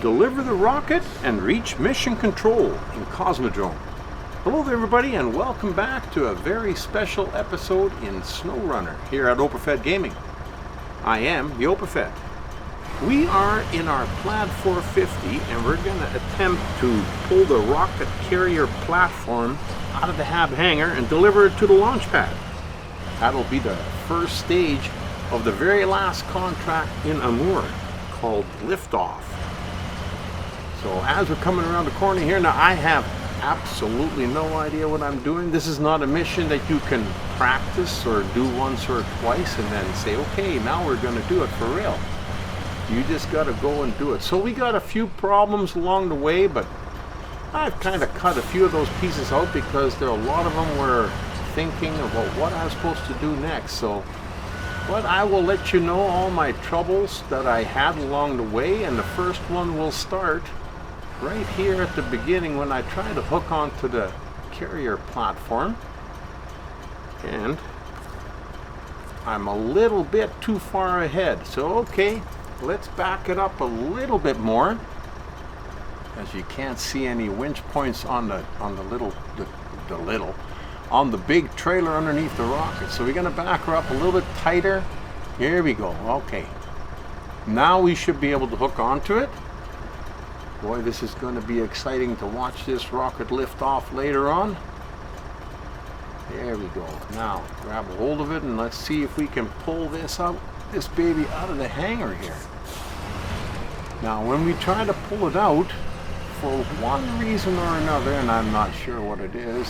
Deliver the rocket and reach mission control in Cosmodrome. Hello there everybody, and welcome back to a very special episode in SnowRunner here at OpenFed Gaming. I am the OpenFed. We are in our PLAD 450 and we're going to attempt to pull the rocket carrier platform out of the hab hangar and deliver it to the Launchpad. That'll be the first stage of the very last contract in Amur called Liftoff. So as we're coming around the corner here, now I have absolutely no idea what I'm doing. This is not a mission that you can practice or do once or twice and then say, okay, now we're going to do it for real. You just got to go and do it. So we got a few problems along the way, but I've kind of cut a few of those pieces out because there are a lot of them were thinking about what I was supposed to do next. So, but I will let you know all my troubles that I had along the way, and the first one will start right here at the beginning when I try to hook onto the carrier platform, and I'm a little bit too far ahead. So okay, let's back it up a little bit more, as you can't see any winch points on the big trailer underneath the rocket. So we're going to back her up a little bit tighter. Here we go. Okay, now we should be able to hook onto it. Boy, this is going to be exciting to watch this rocket lift off later on. There we go. Now grab a hold of it and let's see if we can pull this baby out of the hangar here. Now when we try to pull it out, for one reason or another, and I'm not sure what it is,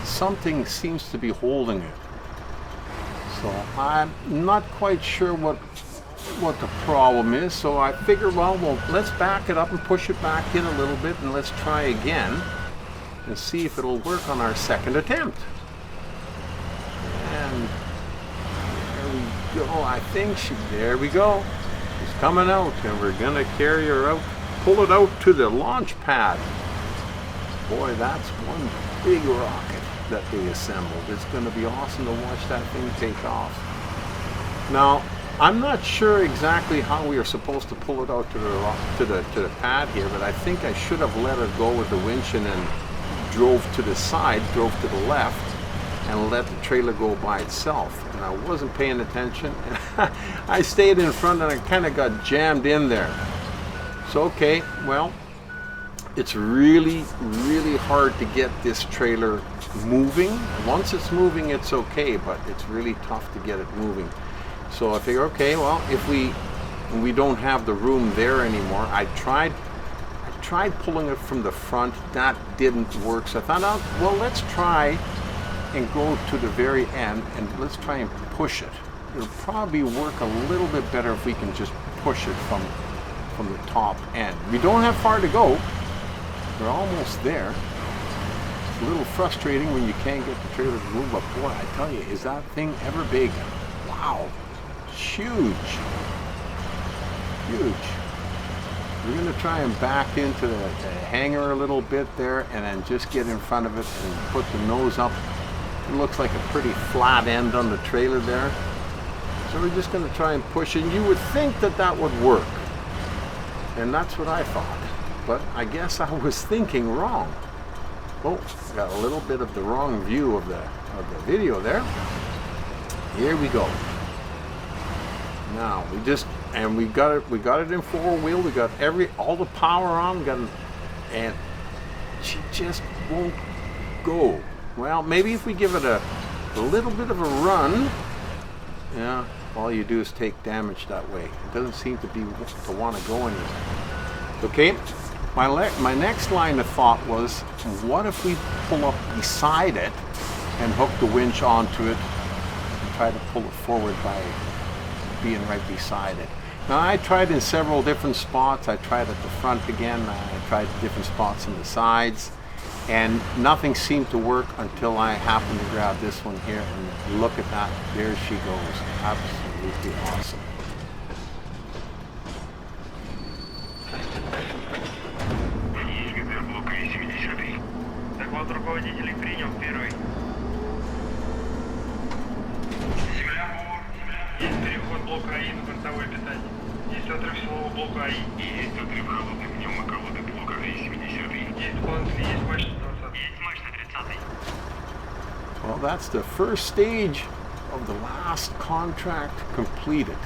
something seems to be holding it. So I'm not quite sure what the problem is. So I figured, well, let's back it up and push it back in a little bit, and let's try again and see if it'll work on our second attempt. And there we go. I think there we go. She's coming out, and we're gonna carry her out, pull it out to the launch pad. Boy, that's one big rocket that they assembled. It's going to be awesome to watch that thing take off. Now, I'm not sure exactly how we are supposed to pull it out to the pad here, but I think I should have let her go with the winch and then drove to the side, drove to the left, and let the trailer go by itself. And I wasn't paying attention. I stayed in front and I kind of got jammed in there. So okay, well, it's really, really hard to get this trailer moving. Once it's moving, it's okay, but it's really tough to get it moving. So I figure, okay, well, if we don't have the room there anymore, I tried pulling it from the front. That didn't work. So I thought, well, let's try and go to the very end and let's try and push it. It'll probably work a little bit better if we can just push it from the top end. We don't have far to go. We're almost there. It's a little frustrating when you can't get the trailer to move, but boy, I tell you, is that thing ever big? Wow, it's huge. Huge. We're going to try and back into the hangar a little bit there and then just get in front of it and put the nose up. It looks like a pretty flat end on the trailer there. So we're just going to try and push it. And you would think that that would work. And that's what I thought. But I guess I was thinking wrong. Oh, got a little bit of the wrong view of the video there. Here we go. Now we got it in four wheel. We got all the power on. And she just won't go. Well, maybe if we give it a little bit of a run, yeah, all you do is take damage that way. It doesn't seem to want to go anywhere. Okay. My next line of thought was, what if we pull up beside it and hook the winch onto it and try to pull it forward by being right beside it. Now I tried in several different spots. I tried at the front again. I tried different spots on the sides, and nothing seemed to work until I happened to grab this one here, and look at that. There she goes. Absolutely awesome. Руководителей принял первый. Земля, есть переход блок Украины, бортовое питание. Есть трехсилового блока и есть три колоды пневмо, колоды блока V70. Есть контли, есть мачта 20. Есть мачта 30. Well, that's the first stage of the last contract completed.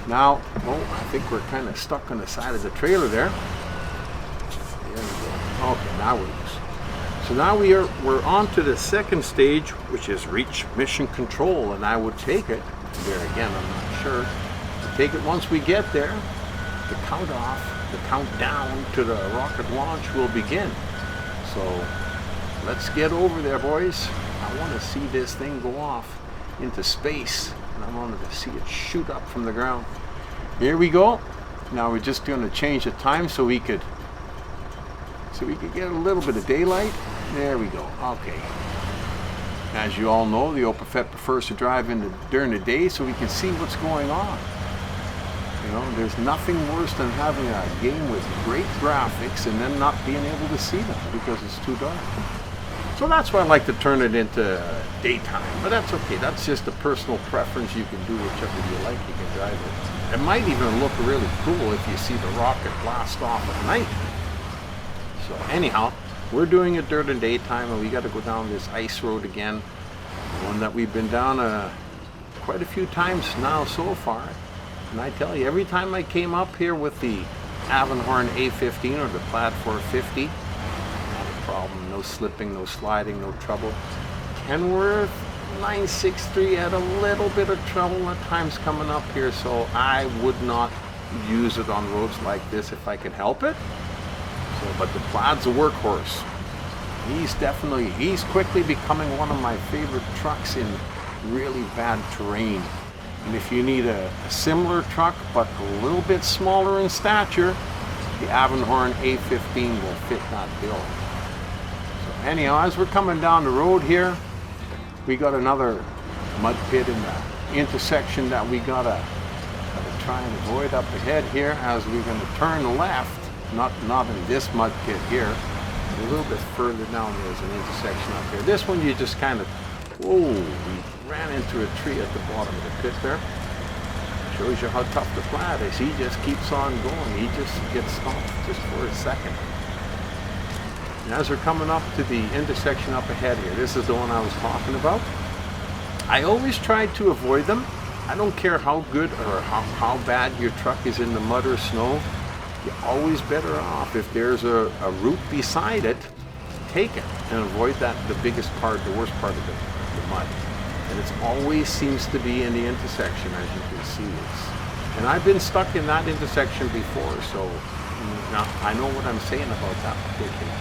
Now, oh, I think we're kind of stuck on the side of the trailer there. There we go. Okay, now we're loose. So now we're on to the second stage, which is reach mission control, and I would take it. There again, I'm not sure. Take it once we get there. The countdown to the rocket launch will begin. So let's get over there, boys. I want to see this thing go off into space, and I wanted to see it shoot up from the ground. Here we go. Now we're just going to change the time so we could get a little bit of daylight. There we go. Okay. As you all know, the OpenFET prefers to drive during the day so we can see what's going on. You know, there's nothing worse than having a game with great graphics and then not being able to see them because it's too dark. So that's why I like to turn it into daytime, but that's okay. That's just a personal preference. You can do whichever you like. You can drive it. It might even look really cool if you see the rocket blast off at night. So anyhow, we're doing it during the daytime, and we got to go down this ice road again, one that we've been down quite a few times now so far. And I tell you, every time I came up here with the Avonhorn A15 or the PLAD 450, not a problem, no slipping, no sliding, no trouble. Kenworth 963 had a little bit of trouble at times coming up here, so I would not use it on roads like this if I could help it. So, but the PLAD's a workhorse. He's quickly becoming one of my favorite trucks in really bad terrain. And if you need a similar truck but a little bit smaller in stature, the Avonhorn A15 will fit that bill. So anyhow, as we're coming down the road here, we got another mud pit in the intersection that we gotta try and avoid up ahead here as we're going to turn left. Not in this mud pit here. A little bit further down there's an intersection up here. This one you just kind of, whoa, we ran into a tree at the bottom of the pit there. Shows you how tough the PLAD is. He just keeps on going. He just gets stopped just for a second. And as we're coming up to the intersection up ahead here, this is the one I was talking about. I always try to avoid them. I don't care how good or how bad your truck is in the mud or snow. You're always better off if there's a route beside it, take it and avoid the biggest part, the worst part of the mud. And it always seems to be in the intersection, as you can see. And I've been stuck in that intersection before, so now I know what I'm saying about that particular.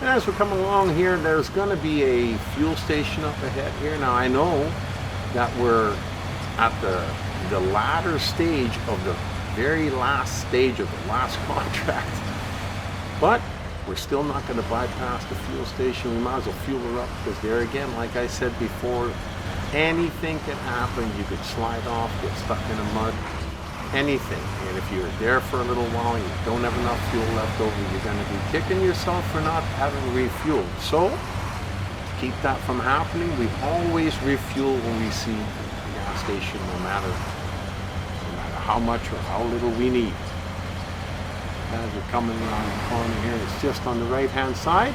And as we're coming along here, there's going to be a fuel station up ahead here. Now I know that we're at the latter stage of the very last stage of the last contract, but we're still not going to bypass the fuel station. We might as well fuel her up, because there again, like I said before, anything can happen. You could slide off, get stuck in the mud, anything. And if you're there for a little while and you don't have enough fuel left over, you're going to be kicking yourself for not having refueled. So to keep that from happening, we always refuel when we see a gas station, no matter how much or how little we need. As we're coming around the corner here, it's just on the right hand side,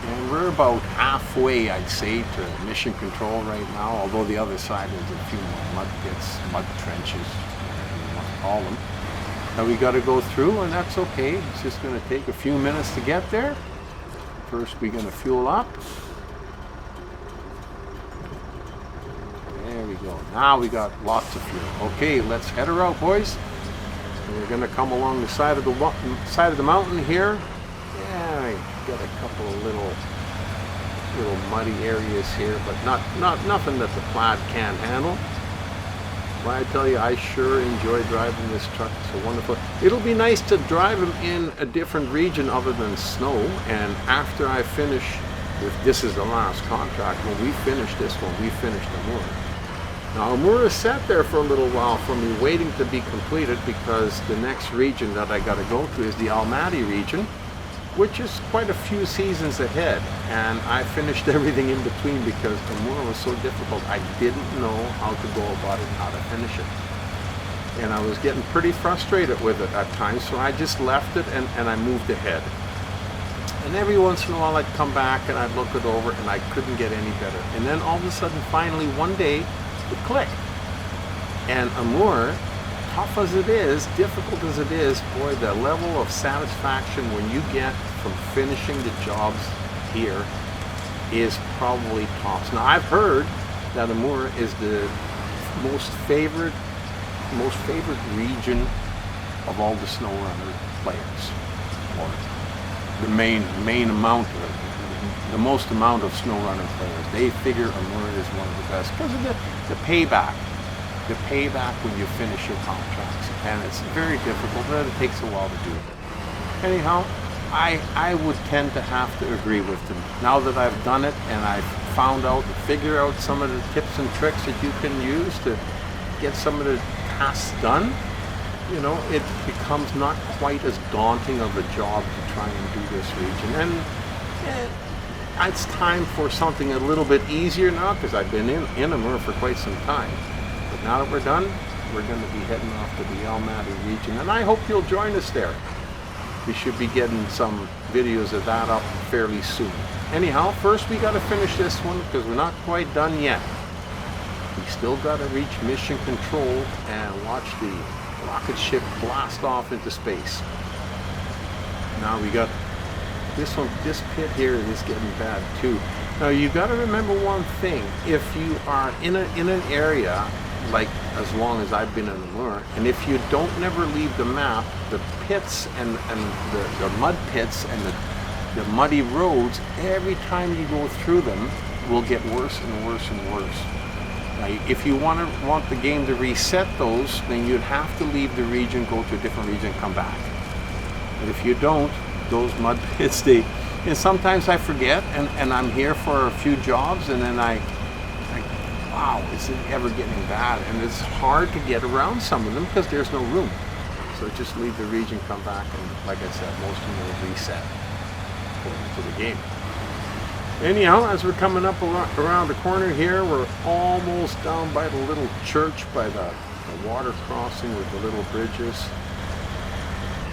and we're about halfway, I'd say, to mission control right now, although the other side is a few more mud pits, mud trenches, whatever you want to call them, that we got to go through, and that's okay. It's just going to take a few minutes to get there. First we're going to fuel up. There we go. Now we got lots of fuel. Okay, let's head her out, boys. And we're going to come along the side of the mountain here. Yeah, I got a couple of little muddy areas here, but nothing that the PLAD can't handle. But I tell you, I sure enjoy driving this truck. It's so wonderful. It'll be nice to drive them in a different region other than snow. And after I finish, if this is the last contract, when we finish this one, we finish the moor. Now, Amura sat there for a little while for me, waiting to be completed, because the next region that I got to go to is the Almaty region. which is quite a few seasons ahead, and I finished everything in between because Amur was so difficult. I didn't know how to go about it, how to finish it. And I was getting pretty frustrated with it at times, so I just left it and I moved ahead. And every once in a while I'd come back and I'd look it over and I couldn't get any better. And then all of a sudden, finally, one day, it clicked. And Amur, tough as it is, difficult as it is, boy, the level of satisfaction when you get from finishing the jobs here is probably tops. Now, I've heard that Amur is the most favorite region of all the SnowRunner players, or the main amount of it, the most amount of SnowRunner players. They figure Amur is one of the best because of the payback. The payback when you finish your contracts, and it's very difficult, but it takes a while to do it. Anyhow, I would tend to have to agree with them. Now that I've done it and I've figured out some of the tips and tricks that you can use to get some of the tasks done, you know, it becomes not quite as daunting of a job to try and do this region. And it's time for something a little bit easier now, because I've been in Amur for quite some time. But now that we're done, we're going to be heading off to the Almaty region, and I hope you'll join us there. We should be getting some videos of that up fairly soon. Anyhow, first we got to finish this one because we're not quite done yet. We still got to reach mission control and watch the rocket ship blast off into space. Now we got this one. This pit here is getting bad too. Now you got to remember one thing: if you are in an area like as long as I've been in Amur, and if you don't never leave the map, the pits and the mud pits and the muddy roads, every time you go through them, will get worse and worse and worse. Now, if you want the game to reset those, then you'd have to leave the region, go to a different region, and come back. But if you don't, those mud pits, and sometimes I forget, and I'm here for a few jobs, and then wow, is it ever getting bad? And it's hard to get around some of them because there's no room. So just leave the region, come back, and like I said, most of them will reset according to the game. Anyhow, as we're coming up around the corner here, we're almost down by the little church, by the water crossing with the little bridges.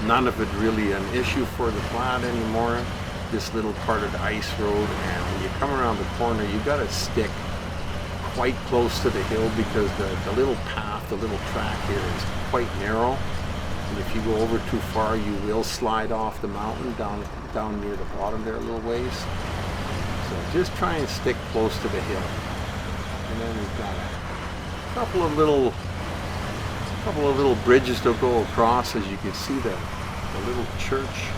None of it really an issue for the PLAD anymore. This little part of the ice road, and when you come around the corner, you got to stick quite close to the hill because the little path, the little track here is quite narrow, and if you go over too far, you will slide off the mountain down near the bottom there a little ways. So just try and stick close to the hill. And then we've got a couple of little bridges to go across. As you can see, the little church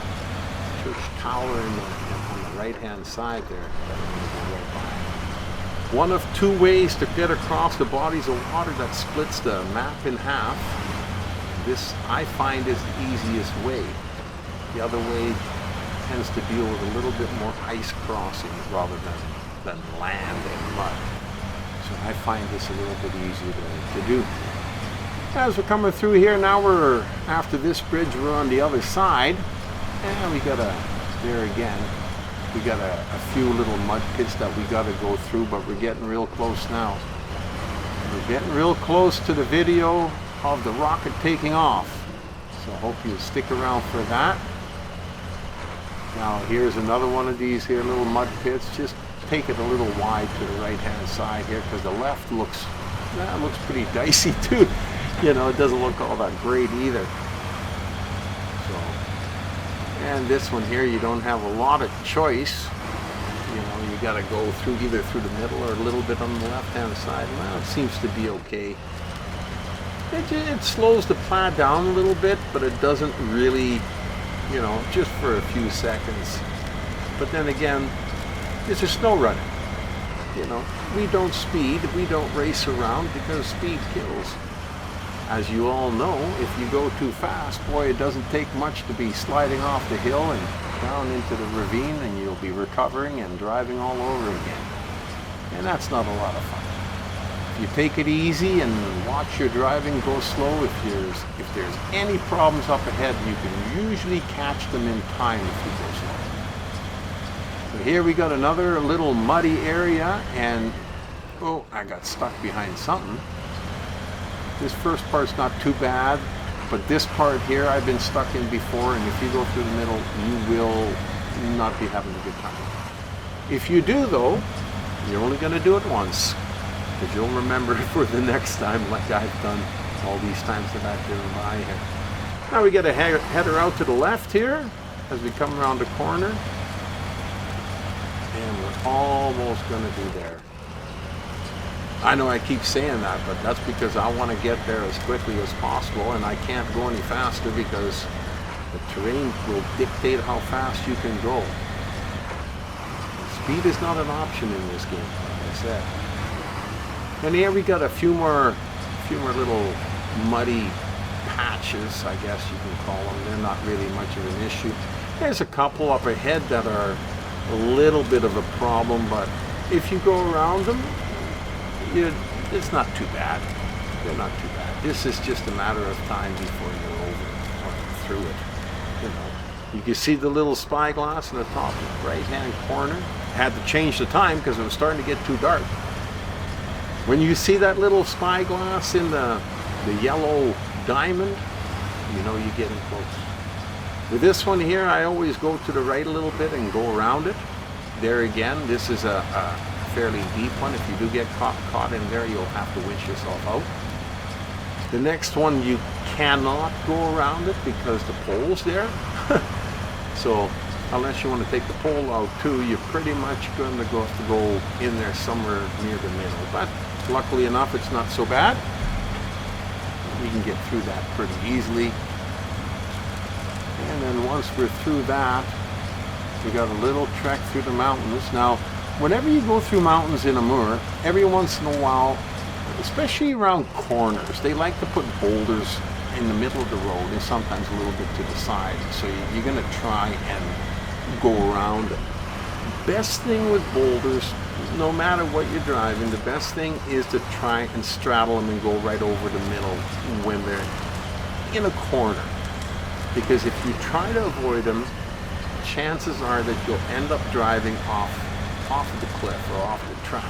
tower on the right hand side there that we're going to go right by. One of two ways to get across the bodies of water that splits the map in half. This, I find, is the easiest way. The other way tends to deal with a little bit more ice crossing rather than land and mud. So I find this a little bit easier to do. As we're coming through here, now after this bridge, we're on the other side. And we got we got a few little mud pits that we got to go through, but we're getting real close now. We're getting real close to the video of the rocket taking off. So I hope you'll stick around for that. Now here's another one of these here little mud pits. Just take it a little wide to the right hand side here, because the left looks pretty dicey too. You know, it doesn't look all that great either. And this one here, you don't have a lot of choice. You know, you got to go through either through the middle or a little bit on the left-hand side. Well, it seems to be okay. It slows the PLAD down a little bit, but it doesn't really, you know, just for a few seconds. But then again, it's a SnowRunner. You know, we don't speed, we don't race around because speed kills. As you all know, if you go too fast, boy, it doesn't take much to be sliding off the hill and down into the ravine, and you'll be recovering and driving all over again. And that's not a lot of fun. If you take it easy and watch your driving, go slow, if there's any problems up ahead, you can usually catch them in time if you go slow. So here we got another little muddy area, and oh, I got stuck behind something. This first part's not too bad, but this part here I've been stuck in before, and if you go through the middle, you will not be having a good time. If you do though, you're only going to do it once, because you'll remember it for the next time, like I've done all these times that I've driven by here. Now we got a header out to the left here as we come around the corner, and we're almost going to be there. I know I keep saying that, but that's because I want to get there as quickly as possible, and I can't go any faster because the terrain will dictate how fast you can go. Speed is not an option in this game, like I said. And here we got a few more little muddy patches, I guess you can call them. They're not really much of an issue. There's a couple up ahead that are a little bit of a problem, but if you go around them, it's not too bad. They're not too bad. This is just a matter of time before you're over or through it. You know, you can see the little spyglass in the top right-hand corner. Had to change the time because it was starting to get too dark. When you see that little spyglass in the yellow diamond, you know you're getting close. With this one here, I always go to the right a little bit and go around it. There again, this is a fairly deep one. If you do get caught in there, you'll have to winch yourself out. The next one, you cannot go around it because the pole's there. So unless you want to take the pole out too, you're pretty much going to have to go in there somewhere near the middle. But luckily enough, it's not so bad. We can get through that pretty easily. And then once we're through that, we got a little trek through the mountains. Now, whenever you go through mountains in Amur, every once in a while, especially around corners, they like to put boulders in the middle of the road and sometimes a little bit to the side. So you're going to try and go around it. Best thing with boulders, no matter what you're driving, the best thing is to try and straddle them and go right over the middle when they're in a corner. Because if you try to avoid them, chances are that you'll end up driving off of the cliff or off the track,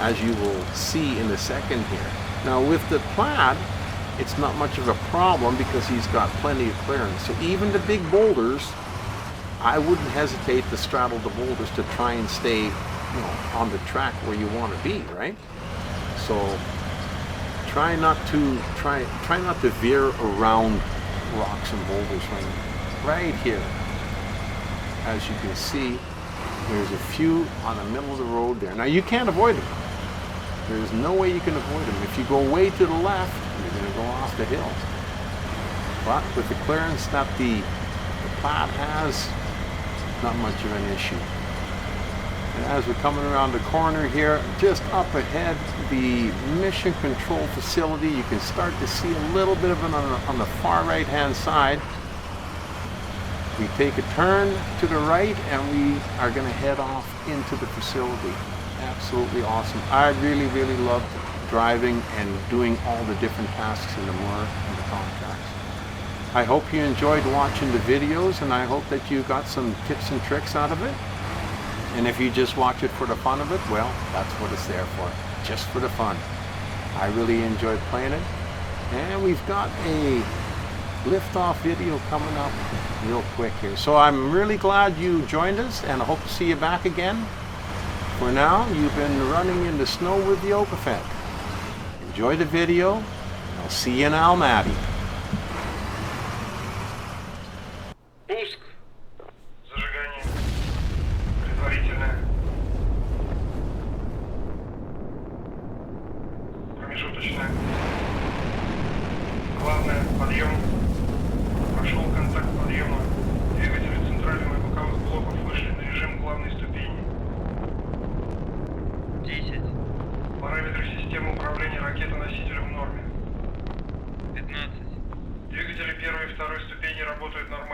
as you will see in a second here. Now with the PLAD, it's not much of a problem because he's got plenty of clearance. So even the big boulders, I wouldn't hesitate to straddle the boulders to try and stay, you know, on the track where you want to be, right? So try not to veer around rocks and boulders when right here. As you can see, there's a few on the middle of the road there. Now you can't avoid them. There's no way you can avoid them. If you go way to the left, you're going to go off the hill. But with the clearance that the PLAD has, not much of an issue. And as we're coming around the corner here, just up ahead, the mission control facility, you can start to see a little bit of it on the far right hand side. We take a turn to the right and we are going to head off into the facility. Absolutely awesome. I really, really love driving and doing all the different tasks in the Amur and the contracts. I hope you enjoyed watching the videos, and I hope that you got some tips and tricks out of it. And if you just watch it for the fun of it, well, that's what it's there for. Just for the fun. I really enjoyed playing it. And we've got a liftoff video coming up real quick here. So I'm really glad you joined us, and I hope to see you back again. For now, you've been running in the snow with the Opafed. Enjoy the video, and I'll see you in Almaty. Пуск. Зажигание. Предварительное. Промежуточное. Главное. Подъем. Прошел контакт подъема. Двигатели центрального и боковых блоков вышли на режим главной ступени. 10. Параметры системы управления ракетоносителем в норме. 15. Двигатели первой и второй ступени работают нормально.